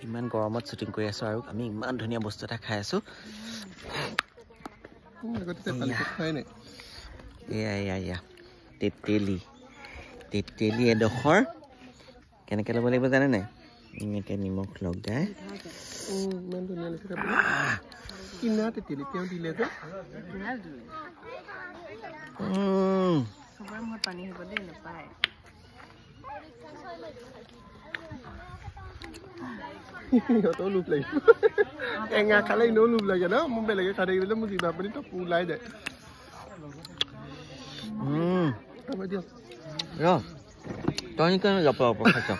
ইমান গৰমত শ্বুটিং কৰি আছো আৰু আমি ইমান ধুনীয়া বস্তু এটা খাই আছো এয়া তেতেলি এডোখৰ কেনেকৈ ল'ব লাগিব জানে নাই এনেকৈ নিমখ লগাই ইমান ধুনীয়া লাগিছে কিনা তেতেলি তেওঁ দিলে যে সবৰ মুখত পানী হ'ব দেই নাপায় সিহঁতও লোভ লাগিব টেঙা খালে এনেও লোভ লাগে ন মোৰ বেলেগে খাই থাকিলে মোৰ জিভা পানী তো ওলাই যায় তই যাব খাইছ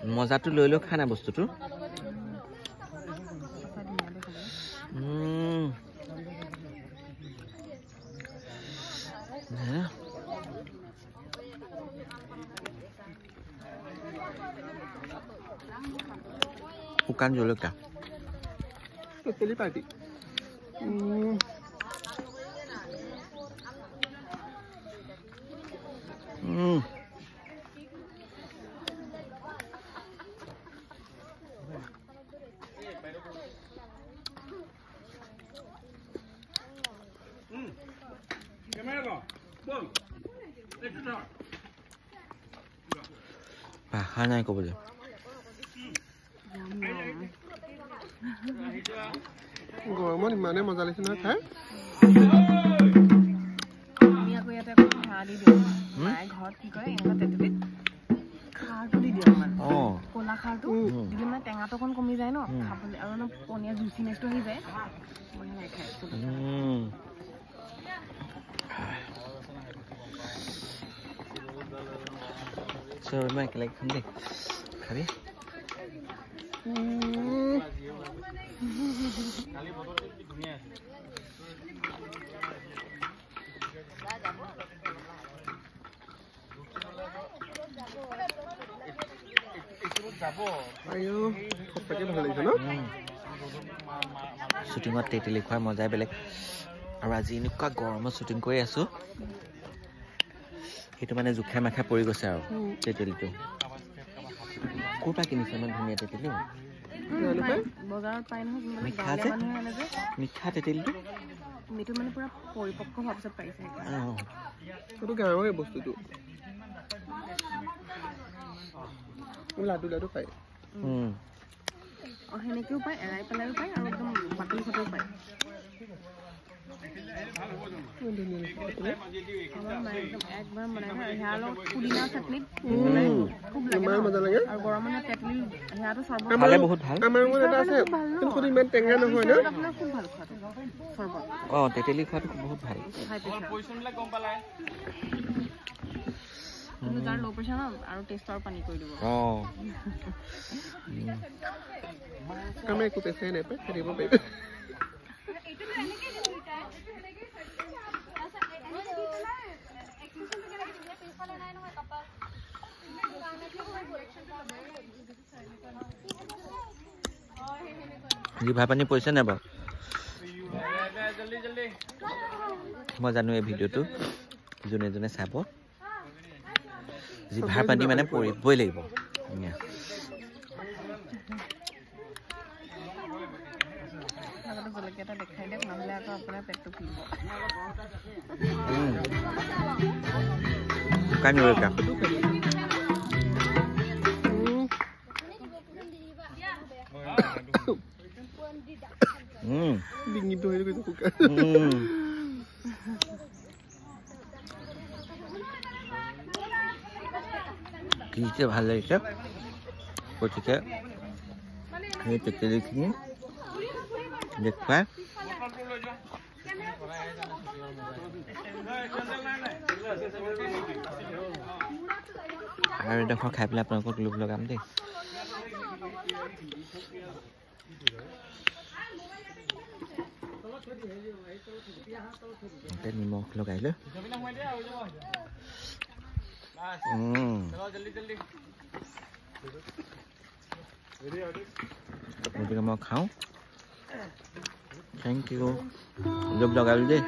মজাটো লৈ লৈ খা না বস্তুটো শুকান জলকীয়া তেতেলি পাৰ্টি ভাষা নাই ক'বলৈ গৰমত ইমানেই মজা লাগিছে নহয় খাই আমি আকৌ ইয়াতে খাৰ দি দিওঁ মায়ে ঘৰত কি কৰে এনেকুৱা তেতেলিত খাৰটো দি দিওঁ মানে ক'লা খাৰটো দিলে মানে টেঙাটো অকণ কমি যায় ন খাবলৈ আৰু অলপ পনীয়া জুচিনেছটো আহি যায় বঢ়িয়া লাগে খাই মই একেলগে খাম দেই খাবি শ্বুটিঙত তেতেলি খোৱাৰ মজাই বেলেগ আৰু আজি এনেকুৱা গৰমত শ্বুটিং কৰি আছো সেইটো মানে জোখাই মাখাই পৰি গৈছে আৰু তেতেলিটো ক'ৰ পৰা কিনিছে ইমান ধুনীয়া তেতেলি বজাৰত পাই নহয় মিঠা যে মিঠা তেতেলিটো মিঠু মানে পুৰা পৰিপক্ক হোৱাৰ পিছত পাইছে সেইটো গাঁৱৰে বস্তুটো লাডু লাডু পায় সেনেকেও পায় এৰাই পেলাইও পায় আৰু একদম বাকলি সতেও পায় একবাৰ বনাই সেয়াৰ লগত পুদিনা চাটনিত খুব লাগে আৰু গৰম মানে তেতেলি সেয়াটো চৰ্বত বহুত ভাল ইমান টেঙা নহয় ন আপোনাৰ খুব ভাল খোৱাটো চৰ্বত তেতেলি খোৱাটো বহুত ভাল কিন্তু যাৰ ল' প্ৰেছাৰ ন আৰু টেষ্টৰ পানী কৰি দিব আমাৰ একো পেচাই নাই পাই খাই দিব পাৰিব জিভা পানী পৰিছে নাই বাৰু মই জানো এই ভিডিঅ'টো যোনে যোনে চাব জিভাৰ পানী মানে পৰিবই লাগিব জলকীয়া দেখাই দিয়ক নহ'লে আকৌ আপোনাৰ পেটটো ফুলিব শুকান জলকীয়া ডিঙিটো হৈ গৈছে শুকান কি ভাল লাগিছে গতিকে সেই তেতেলিখিনি দেখুৱাই আৰু এডোখৰ খাই পেলাই আপোনালোকক লোভ লগাম দেই নিমখ লগাই লৈ গতিকে মই খাওঁ থেংক ইউ লোভ লগালোঁ দেই